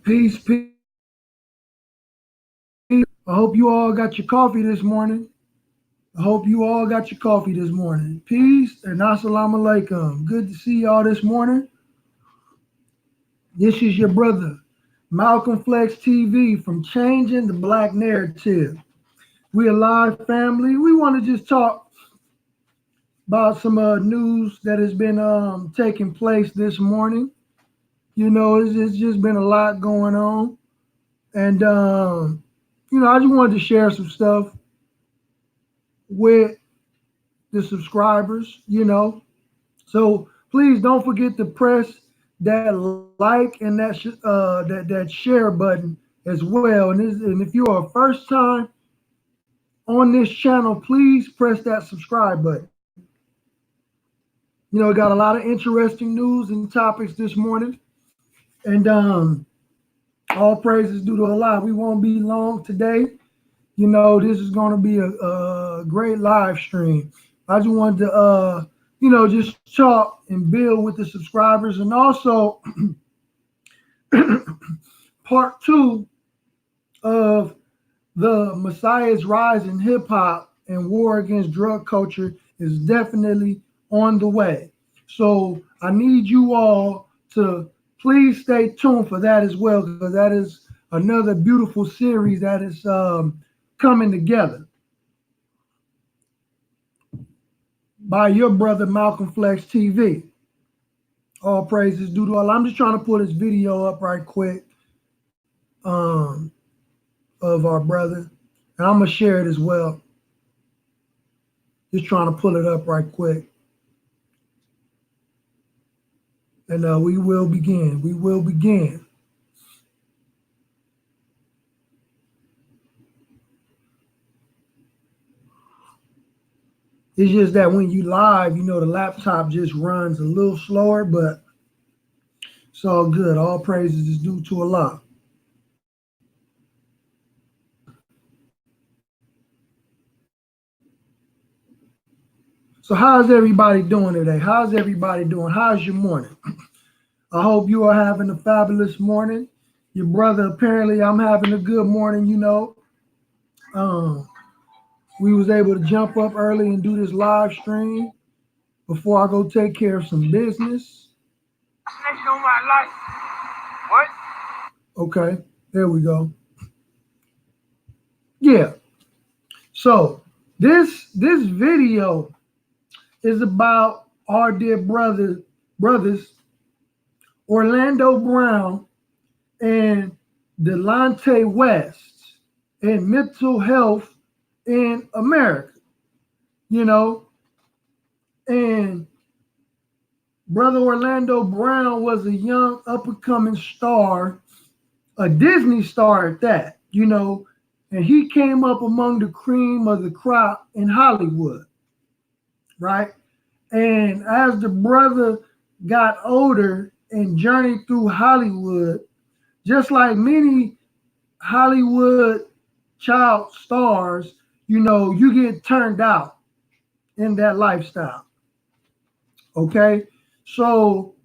Peace, peace. I hope you all got your coffee this morning. I hope you all got your coffee this morning. Peace and assalamu alaikum. Good to see y'all this morning. This is your brother, Malcolm Flex TV from Changing the Black Narrative. We a live family. We want to just talk about some news that has been taking place this morning. You know, it's just been a lot going on. And, I just wanted to share some stuff with the subscribers. So please don't forget to press that like and that share button as well. And if you are first time on this channel, please press that subscribe button. We got a lot of interesting news and topics this morning. And all praises due to Allah. We won't be long today. This is going to be a great live stream. I just wanted to, just talk and build with the subscribers. And also, part two of the Messiah's rise in hip hop and war against drug culture is definitely on the way. So I need you all to please stay tuned for that as well, because that is another beautiful series that is coming together by your brother Malcolm Flex TV. All praises due to Allah. I'm just trying to pull this video up right quick of our brother, and I'm gonna share it as well. Just trying to pull it up right quick, and we will begin. We will begin. It's just that when you live, the laptop just runs a little slower, but it's all good. All praises is due to Allah. So how's everybody doing today? How's everybody doing? How's your morning? I hope you are having a fabulous morning. Your brother, apparently I'm having a good morning, We was able to jump up early and do this live stream before I go take care of some business. On my life. What? Okay, there we go. Yeah. So this video is about our dear brothers Orlando Brown and Delonte West and mental health in America, and brother Orlando Brown was a young up-and-coming star, a Disney star at that, and he came up among the cream of the crop in Hollywood, right? And as the brother got older and journeyed through Hollywood, just like many Hollywood child stars, you get turned out in that lifestyle. Okay, so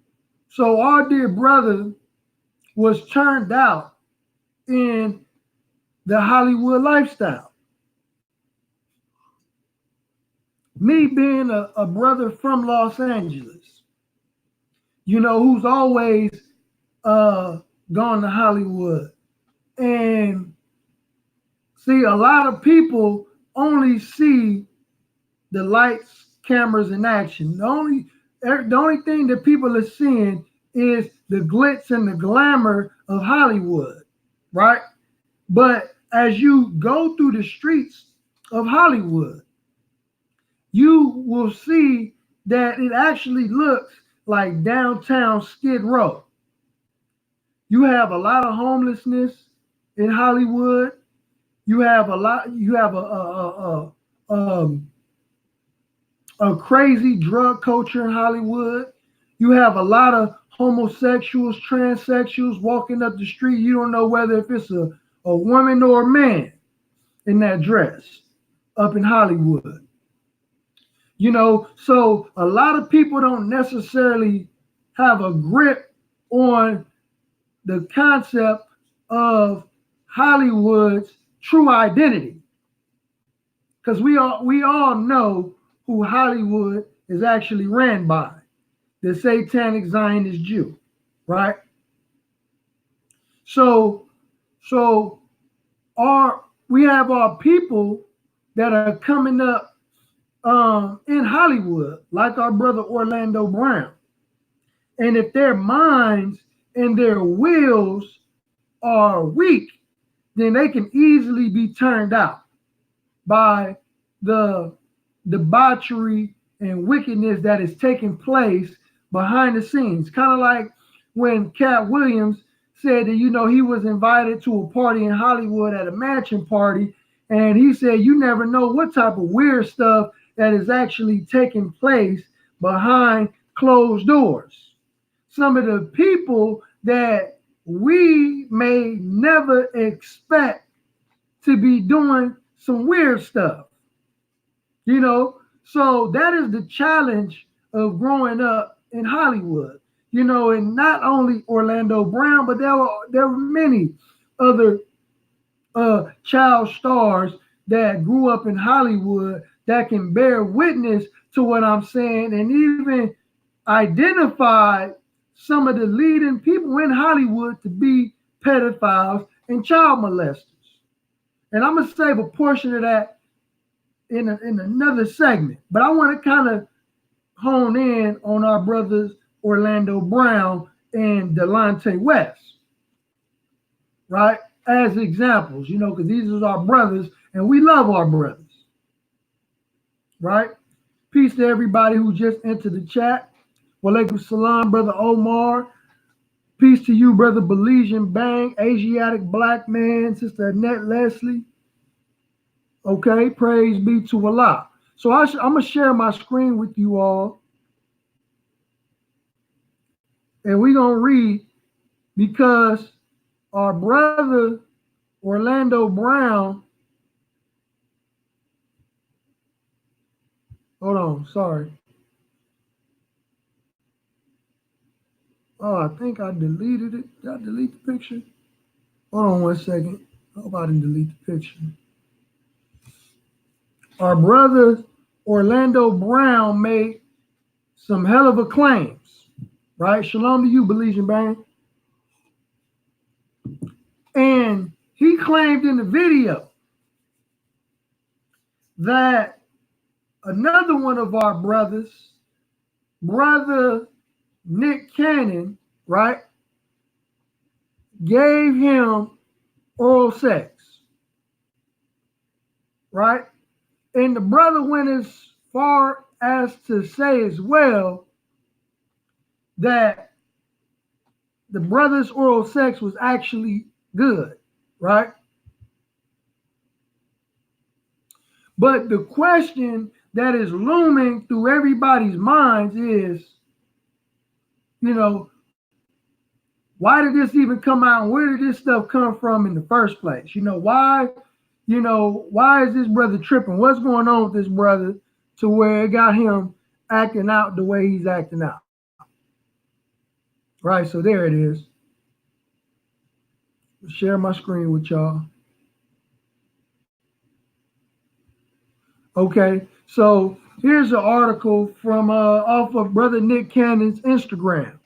our dear brother was turned out in the Hollywood lifestyle. Me being a brother from Los Angeles, who's always gone to Hollywood. And see, a lot of people only see the lights, cameras, and action. The only thing that people are seeing is the glitz and the glamour of Hollywood, right? But as you go through the streets of Hollywood, you will see that it actually looks like downtown Skid Row. You have a lot of homelessness in Hollywood. You have a crazy drug culture in Hollywood. You have a lot of homosexuals, transsexuals walking up the street. You don't know whether if it's a woman or a man in that dress up in Hollywood. So a lot of people don't necessarily have a grip on the concept of Hollywood's true identity. Because we all know who Hollywood is actually ran by, the satanic Zionist Jew, right? So we have our people that are coming up in Hollywood, like our brother Orlando Brown. And if their minds and their wills are weak, then they can easily be turned out by the debauchery and wickedness that is taking place behind the scenes. Kind of like when Cat Williams said that, he was invited to a party in Hollywood at a mansion party. And he said, you never know what type of weird stuff that is actually taking place behind closed doors. Some of the people that we may never expect to be doing some weird stuff, So that is the challenge of growing up in Hollywood, and not only Orlando Brown, but there were many other child stars that grew up in Hollywood that can bear witness to what I'm saying, and even identify some of the leading people in Hollywood to be pedophiles and child molesters. And I'm going to save a portion of that in another segment. But I want to kind of hone in on our brothers Orlando Brown and Delonte West, right? As examples, because these are our brothers and we love our brothers, right? Peace to everybody who just entered the chat. Walaikum salam, Brother Omar. Peace to you, Brother Belizean Bang, Asiatic Black Man, Sister Annette Leslie. Okay, praise be to Allah. So I'm going to share my screen with you all. And we're going to read, because our brother Orlando Brown, hold on, sorry. Oh, I think I deleted it. Did I delete the picture? Hold on 1 second. I hope I didn't delete the picture. Our brother Orlando Brown made some hell of a claims, right? Shalom to you, Belizean Bang. And he claimed in the video that another one of our brothers, Brother Nick Cannon, right, gave him oral sex, right? And the brother went as far as to say as well that the brother's oral sex was actually good, right? But the question that is looming through everybody's minds is, why did this even come out? Where did this stuff come from in the first place? Why is this brother tripping? What's going on with this brother to where it got him acting out the way he's acting out? Right, so there it is. I'll share my screen with y'all. Okay, so here's an article from off of Brother Nick Cannon's Instagram.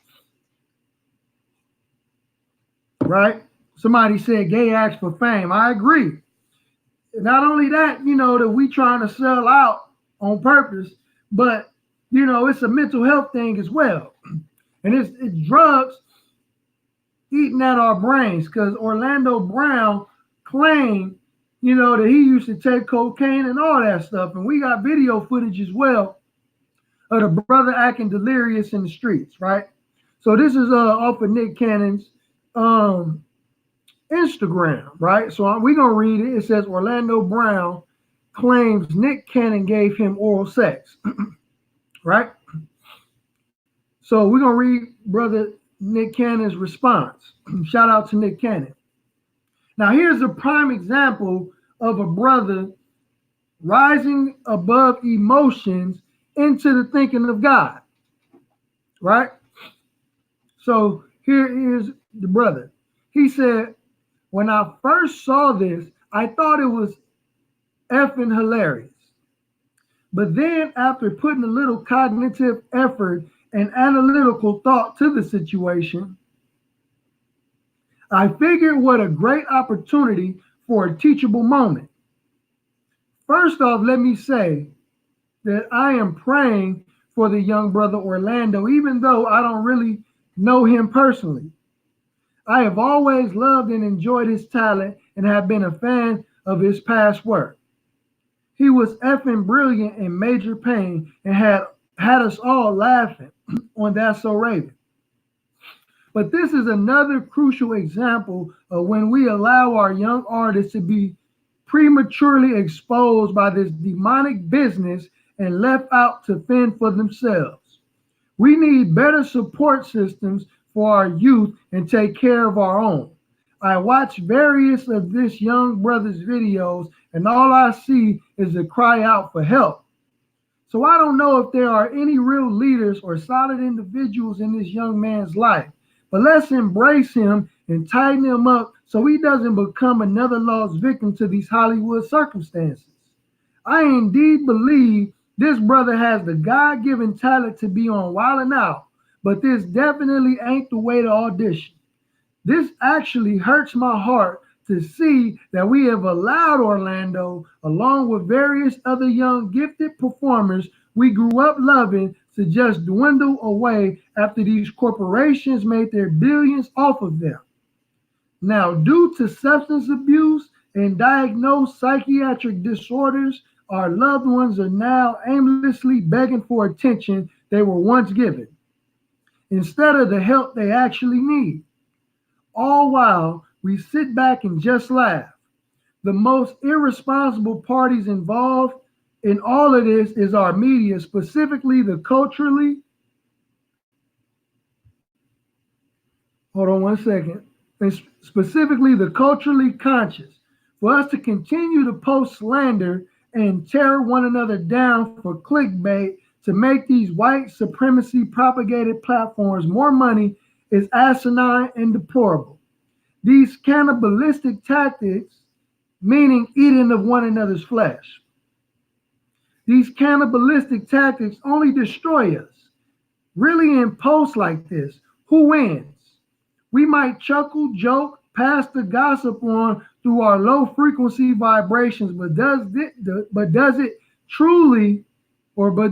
Right? Somebody said gay acts for fame. I agree. Not only that, that we trying to sell out on purpose, but it's a mental health thing as well. And it's drugs eating at our brains, because Orlando Brown claimed, that he used to take cocaine and all that stuff. And we got video footage as well of the brother acting delirious in the streets, right? So this is off of Nick Cannon's Instagram, right? So we're going to read it. It says Orlando Brown claims Nick Cannon gave him oral sex, right? So we're going to read Brother Nick Cannon's response. Shout out to Nick Cannon. Now, here's a prime example of a brother rising above emotions into the thinking of God, right? So here is the brother. He said, When I first saw this, I thought it was effing hilarious. But then, after putting a little cognitive effort and analytical thought to the situation, I figured what a great opportunity for a teachable moment. First off, let me say that I am praying for the young brother Orlando, even though I don't really know him personally. I have always loved and enjoyed his talent and have been a fan of his past work. He was effing brilliant in Major Pain and had us all laughing on That's So Raven. But this is another crucial example of when we allow our young artists to be prematurely exposed by this demonic business and left out to fend for themselves. We need better support systems for our youth and take care of our own. I watch various of this young brother's videos and all I see is a cry out for help. So I don't know if there are any real leaders or solid individuals in this young man's life, but let's embrace him and tighten him up so he doesn't become another lost victim to these Hollywood circumstances. I indeed believe this brother has the God-given talent to be on Wild 'N Out, but this definitely ain't the way to audition. This actually hurts my heart to see that we have allowed Orlando, along with various other young gifted performers we grew up loving, to just dwindle away after these corporations made their billions off of them. Now, due to substance abuse and diagnosed psychiatric disorders, our loved ones are now aimlessly begging for attention they were once given, instead of the help they actually need. All while we sit back and just laugh. The most irresponsible parties involved in all of this is our media, specifically the culturally, hold on one second, and specifically the culturally conscious. For us to continue to post slander and tear one another down for clickbait to make these white supremacy propagated platforms more money is asinine and deplorable. These cannibalistic tactics, meaning eating of one another's flesh, these cannibalistic tactics only destroy us. Really, in posts like this, who wins? We might chuckle, joke, pass the gossip on through our low frequency vibrations, but does it truly, or but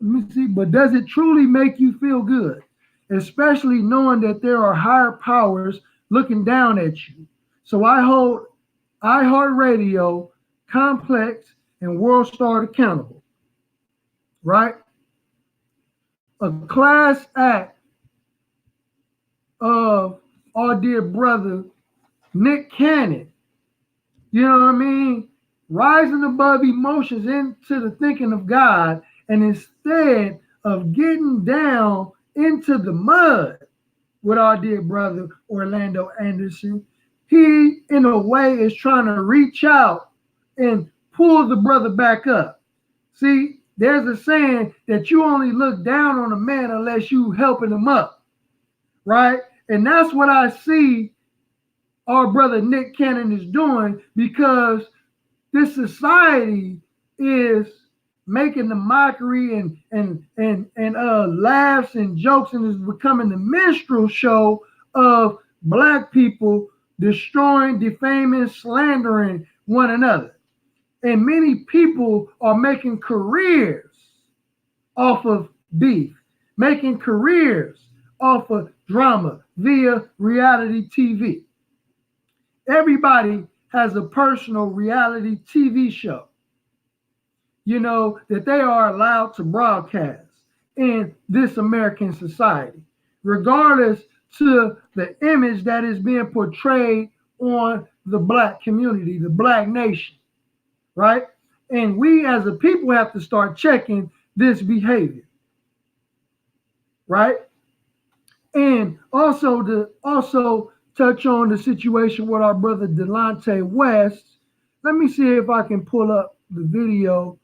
let me see, but does it truly make you feel good? Especially knowing that there are higher powers looking down at you. So I hold iHeartRadio, Complex, and World Star accountable, right? A class act of our dear brother Nick Cannon, you know what I mean? Rising above emotions into the thinking of God, and instead of getting down into the mud with our dear brother Orlando Anderson, he, in a way, is trying to reach out and pull the brother back up. See, there's a saying that you only look down on a man unless you helping him up, right? And that's what I see our brother Nick Cannon is doing, because this society is making the mockery and laughs and jokes, and is becoming the minstrel show of black people destroying, defaming, slandering one another. And many people are making careers off of beef, making careers off of drama via reality TV. Everybody has a personal reality TV show, you know, that they are allowed to broadcast in this American society, regardless to the image that is being portrayed on the black community, the black nation, right? And we as a people have to start checking this behavior, right? And also touch on the situation with our brother Delonte West. Let me see if I can pull up the video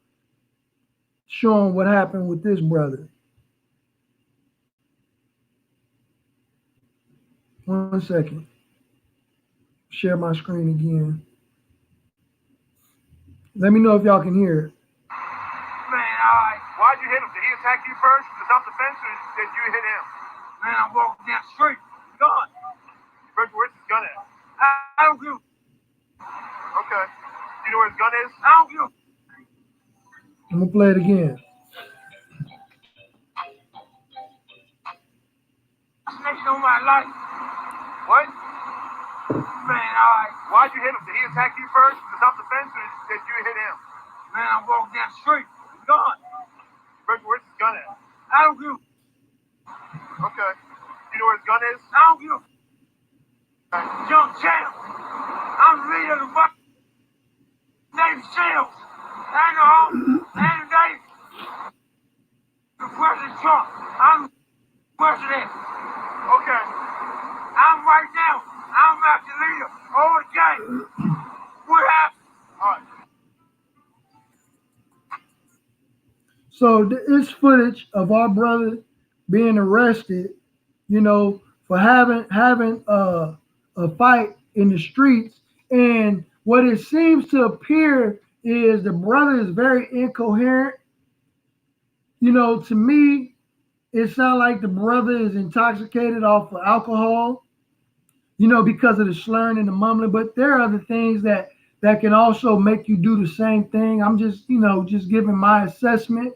showing what happened with this brother. One second. share my screen again. Let me know if y'all can hear it. Man, alright. Why'd you hit him? Did he attack you first in self-defense, or did you hit him? Man, I'm walking down the street. Gun. Where's his gun at? I don't give. Okay. Do you know where his gun is? I don't give. I'm gonna play it again. Snitching on my life. What? Man, alright. Why'd you hit him? Did he attack you first in self-defense, or did you hit him? Man, I'm walking down the street. Gun. Where's his gun at? I don't give. Okay. Do you know where his gun is? I don't give. Jump champ. I'm the leader of the Navy SEALs. I know. And today, the President Trump. I'm the president. Okay. I'm right now. I'm not the leader. Okay. What happened? All right. So it's footage of our brother being arrested, you know, for having a fight in the streets. And what it seems to appear is the brother is very incoherent. You know, to me, it sounds like the brother is intoxicated off of alcohol, you know, because of the slurring and the mumbling. But there are other things that can also make you do the same thing. I'm just, you know, just giving my assessment.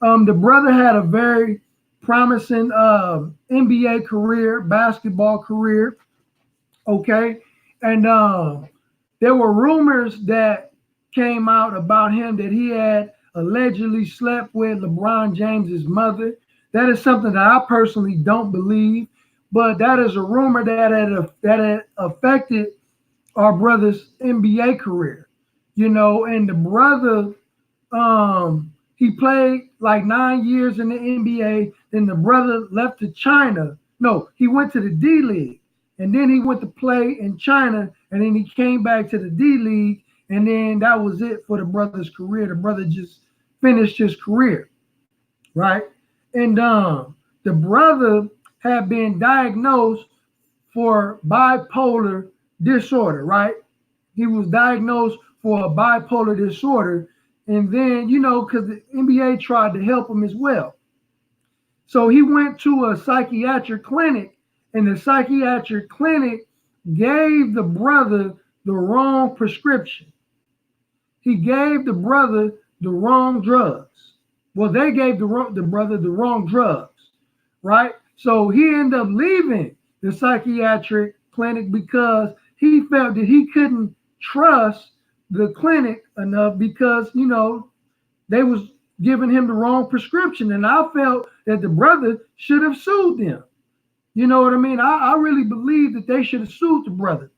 The brother had a very promising NBA career, basketball career. Okay. And there were rumors that came out about him that he had allegedly slept with LeBron James's mother. That is something that I personally don't believe, but that is a rumor that had affected our brother's NBA career. You know, and the brother, he played like 9 years in the NBA. Then the brother left to China. No, he went to the D League. And then he went to play in China. And then he came back to the D League. And then that was it for the brother's career. The brother just finished his career. Right? And the brother had been diagnosed for bipolar disorder. Right? He was diagnosed for a bipolar disorder. And then, you know, because the NBA tried to help him as well. So he went to a psychiatric clinic, and the psychiatric clinic gave the brother the wrong prescription. He gave the brother the wrong drugs. Well, they gave the brother the wrong drugs, right? So he ended up leaving the psychiatric clinic because he felt that he couldn't trust the clinic enough because, you know, they was giving him the wrong prescription. And I felt that the brother should have sued them. You know what I mean? I really believe that they should have sued the brother.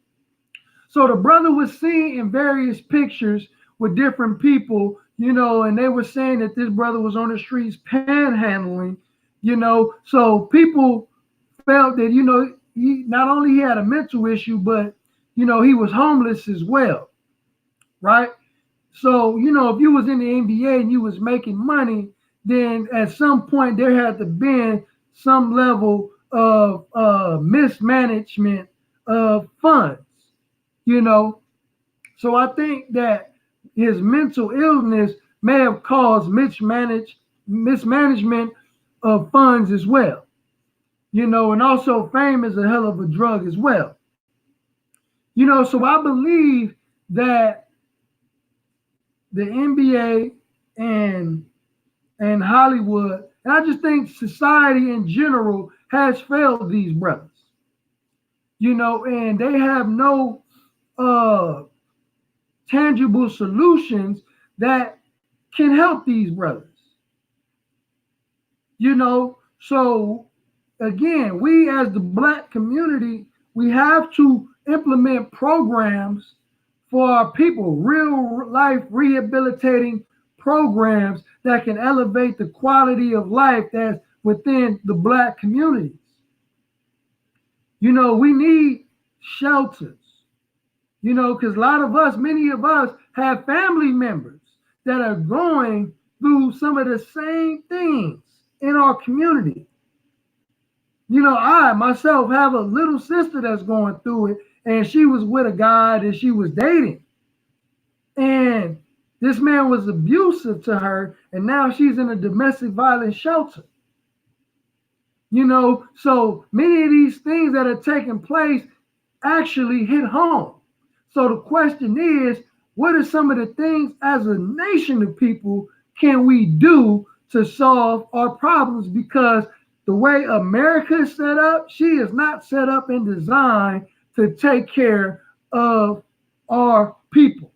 So the brother was seen in various pictures with different people, you know, and they were saying that this brother was on the streets panhandling, you know. So people felt that, you know, he not only had a mental issue, but, you know, he was homeless as well, right? So, you know, if you was in the NBA and you was making money, then at some point there had to be some level of mismanagement of funds, you know. So I think that his mental illness may have caused mismanagement of funds as well, you know, and also fame is a hell of a drug as well. You know, so I believe that the NBA and Hollywood, and I just think society in general has failed these brothers. You know, and they have no tangible solutions that can help these brothers. You know, so again, we as the Black community, we have to implement programs for our people, real life rehabilitating programs that can elevate the quality of life that's within the Black communities. You know, we need shelters, you know, because many of us have family members that are going through some of the same things in our community. I myself have a little sister that's going through it, and she was with a guy that she was dating. And this man was abusive to her, and now she's in a domestic violence shelter. So many of these things that are taking place actually hit home. So the question is, what are some of the things as a nation of people can we do to solve our problems? Because the way America is set up, she is not set up and designed to take care of our people,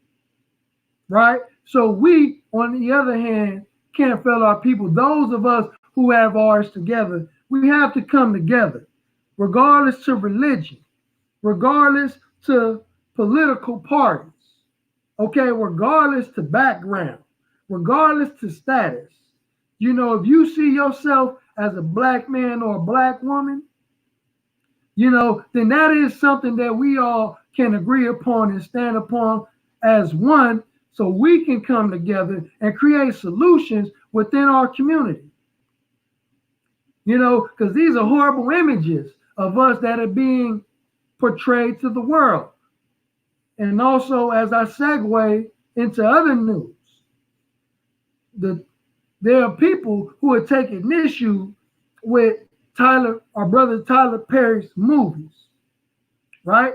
right? So we, on the other hand, can't fail our people. Those of us who have ours together, we have to come together, regardless to religion, regardless to political parties, okay, regardless to background, regardless to status. If you see yourself as a black man or a black woman, then that is something that we all can agree upon and stand upon as one, so we can come together and create solutions within our community. Because these are horrible images of us that are being portrayed to the world. And also, as I segue into other news, there are people who are taking issue with our brother Tyler Perry's movies, right?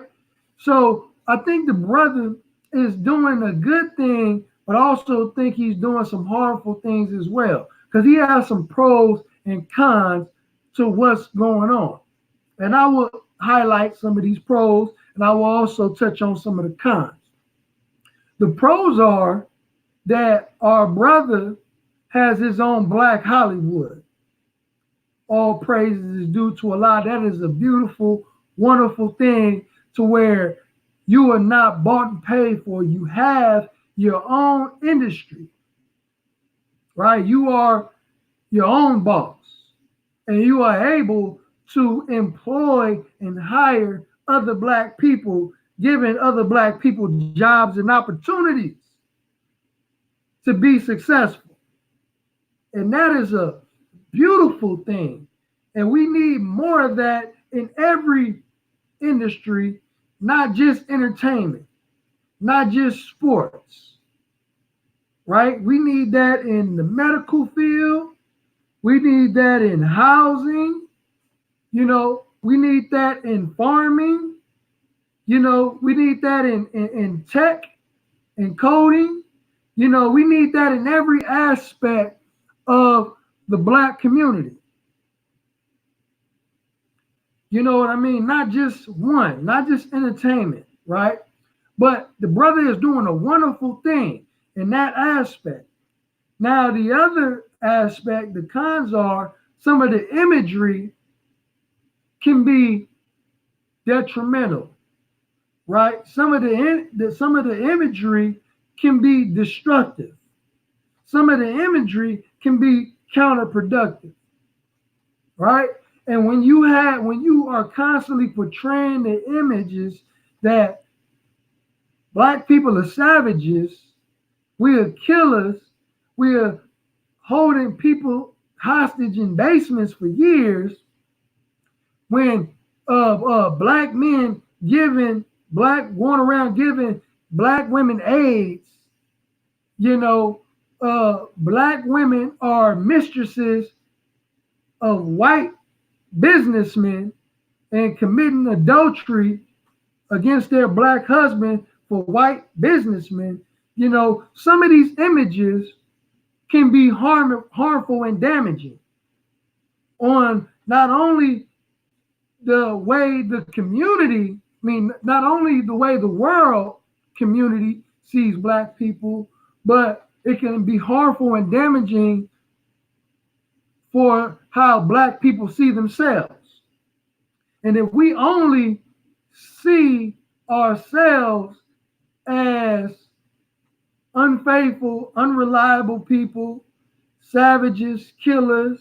So I think the brother is doing a good thing, but also think he's doing some harmful things as well, because he has some pros and cons to what's going on. And I will highlight some of these pros, and I will also touch on some of the cons. The pros are that our brother has his own Black Hollywood. All praises is due to Allah. That is a beautiful, wonderful thing, to where you are not bought and paid for. You have your own industry, right? You are your own boss, and you are able to employ and hire other Black people, giving other Black people jobs and opportunities to be successful. And that is a beautiful thing. And we need more of that in every industry, not just entertainment, not just sports, right? We need that in the medical field. We need that in housing. We need that in farming. We need that in tech and coding. We need that in every aspect of the Black community. You know what I mean? Not just one, not just entertainment, right? But the brother is doing a wonderful thing in that aspect. Now, the other aspect, the cons are some of the imagery can be detrimental, right? Some of the imagery can be destructive. Some of the imagery can be counterproductive, right? And when you are constantly portraying the images that Black people are savages, we are killers, we are holding people hostage in basements for years, when Black men going around giving Black women AIDS, Black women are mistresses of white businessmen and committing adultery against their Black husband for white businessmen. Some of these images can be harmful and damaging on not only the way the community, not only the way the world community sees Black people, but it can be harmful and damaging for how Black people see themselves. And if we only see ourselves as unfaithful, unreliable people, savages, killers,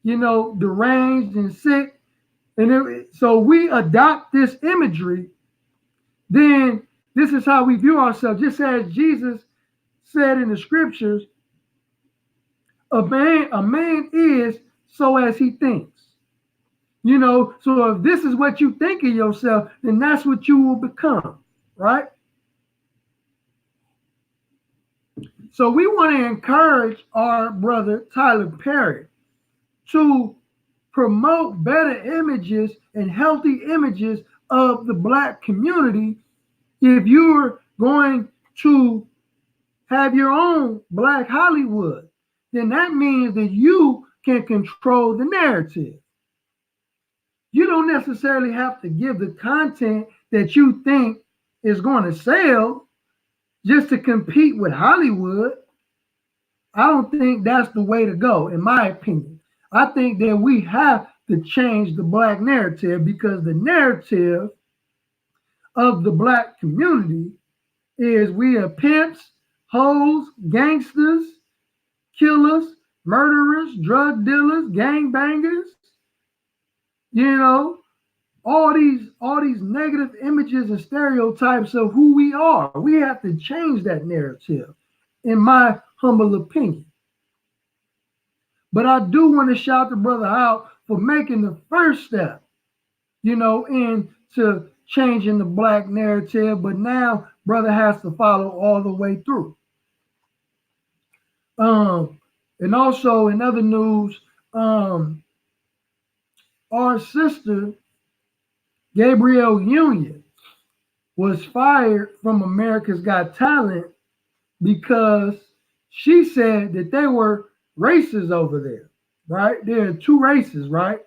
deranged and sick, so we adopt this imagery, then this is how we view ourselves. Just as Jesus said in the scriptures, a man is so as he thinks. You know, so if this is what you think of yourself, then that's what you will become, right? So we want to encourage our brother Tyler Perry to promote better images and healthy images of the black community. If you're going to have your own black Hollywood, then that means that you can control the narrative. You don't necessarily have to give the content that you think is going to sell just to compete with Hollywood. I don't think that's the way to go, in my opinion. I think that we have to change the black narrative because the narrative of the black community is we are pimps, hoes, gangsters, killers, murderers, drug dealers, gangbangers, you know, all these negative images and stereotypes of who we are. We have to change that narrative, in my humble opinion. But I do want to shout the brother out for making the first step, into changing the black narrative. But now brother has to follow all the way through. And also in other news, our sister Gabrielle Union was fired from America's Got Talent because she said that there were races over there, right? There are two races, right?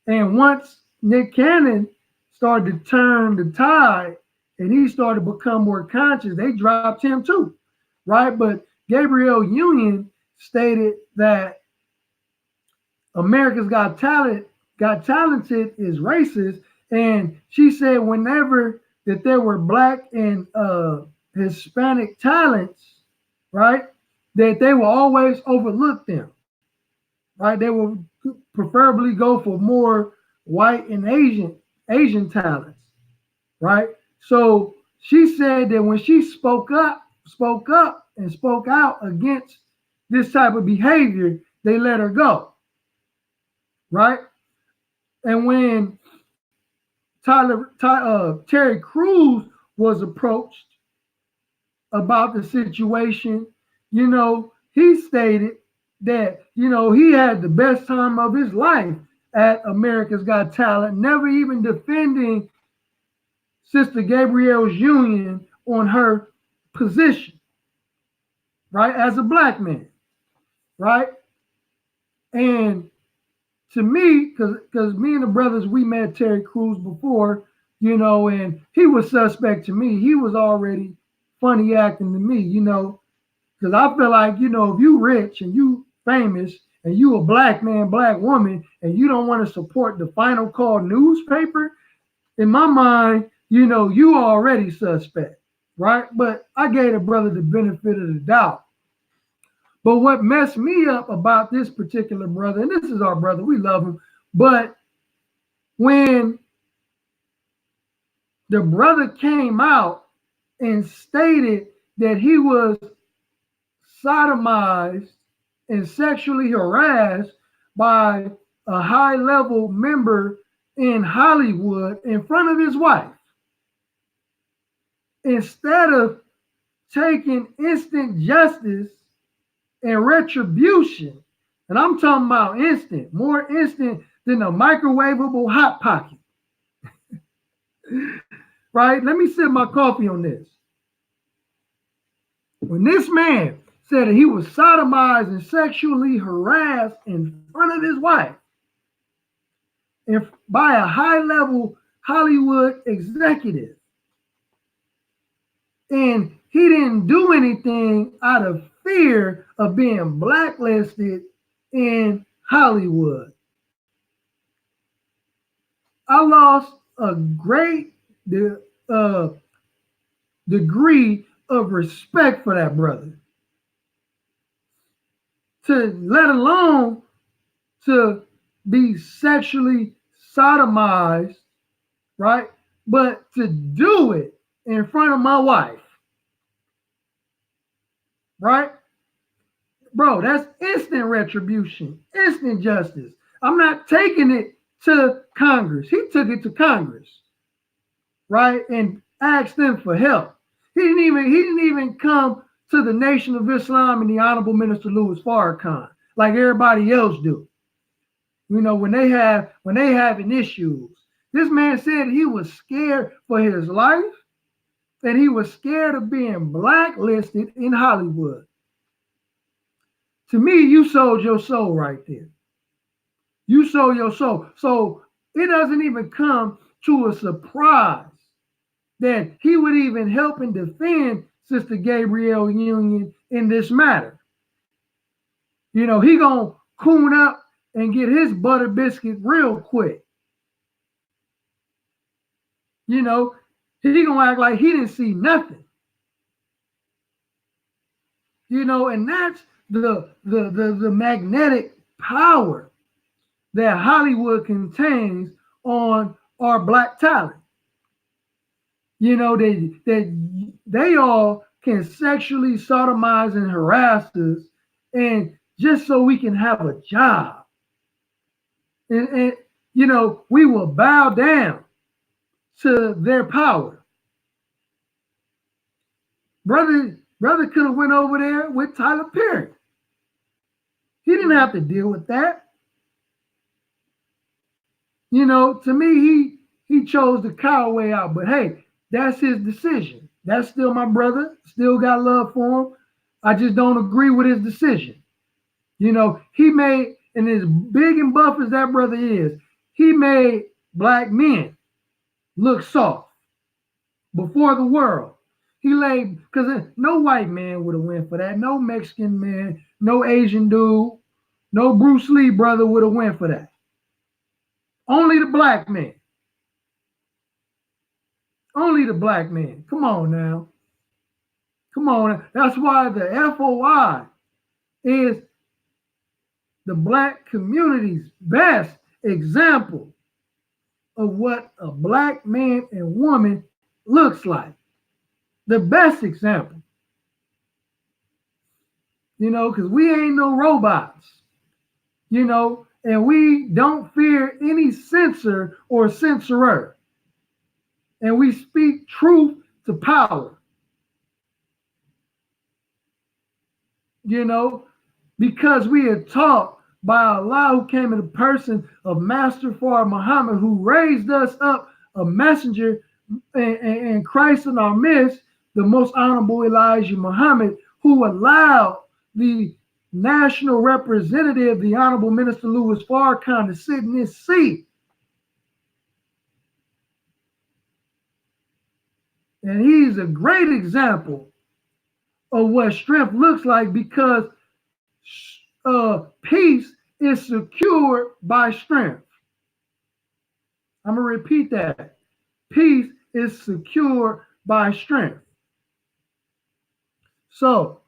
And once Nick Cannon started to turn the tide and he started to become more conscious, they dropped him too, right? But Gabrielle Union stated that America's Got Talented is racist, and she said whenever that there were black and Hispanic talents, right, that they will always overlook them, right? They will preferably go for more white and Asian talents, right? So she said that when she spoke up and spoke out against this type of behavior, they let her go, right? And when Terry Crews was approached about the situation, he stated that, he had the best time of his life at America's Got Talent, never even defending Sister Gabrielle's Union on her position, right, as a black man, right? And to me, because me and the brothers, we met Terry Crews before, and he was suspect to me. He was already funny acting to me, because I feel like, if you rich and you famous and you a black man, black woman, and you don't want to support the Final Call newspaper, in my mind, you already suspect, right? But I gave the brother the benefit of the doubt. But what messed me up about this particular brother, and this is our brother, we love him, but when the brother came out and stated that he was sodomized and sexually harassed by a high-level member in Hollywood in front of his wife, instead of taking instant justice and retribution, and I'm talking about instant, more instant than a microwavable Hot Pocket, right? Let me sip my coffee on this. When this man said that he was sodomized and sexually harassed in front of his wife and by a high-level Hollywood executive, and he didn't do anything out of fear of being blacklisted in Hollywood, I lost a great degree of respect for that brother. To let alone to be sexually sodomized, right? But to do it in front of my wife, right? Bro, that's instant retribution, instant justice. I'm not taking it to Congress. He took it to Congress, right, and asked them for help. He didn't even come to the Nation of Islam and the Honorable Minister Louis Farrakhan like everybody else do. You know, when they having issues. This man said he was scared for his life, and he was scared of being blacklisted in Hollywood. To me, you sold your soul right there. You sold your soul. So it doesn't even come to a surprise that he would even help and defend Sister Gabrielle Union in this matter. You know, he gonna coon up and get his butter biscuit real quick. You know, he gonna act like he didn't see nothing. You know, and that's the magnetic power that Hollywood contains on our black talent. You know, they all can sexually sodomize and harass us, and just so we can have a job. And you know, we will bow down to their power. Brother could have went over there with Tyler Perry. He didn't have to deal with that. You know, to me, he chose the coward way out. But hey, that's his decision. That's still my brother. Still got love for him. I just don't agree with his decision. You know, he made, and as big and buff as that brother is, he made black men look soft before the world. He laid, because no white man would have went for that. No Mexican man, no Asian dude, no Bruce Lee brother would have went for that. Only the black man. Only the black man. Come on now. Come on. That's why the FOI is the black community's best example of what a black man and woman looks like. The best example. You know, because we ain't no robots. You know, and we don't fear any censor or censorer. And we speak truth to power. You know, because we are taught by Allah, who came in the person of Master Fard Muhammad, who raised us up a messenger and Christ in our midst, the most honorable Elijah Muhammad, who allowed the national representative, the Honorable Minister Louis Farrakhan, to sit in his seat. And he's a great example of what strength looks like, because peace is secured by strength. I'm going to repeat that. Peace is secured by strength. So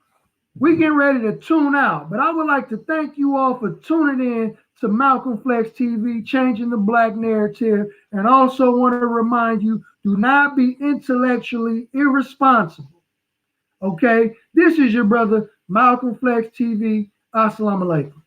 we getting ready to tune out, but I would like to thank you all for tuning in to Malcolm Flex TV, Changing the Black Narrative, and also want to remind you, do not be intellectually irresponsible. Okay, this is your brother Malcolm Flex TV. Assalamu alaikum.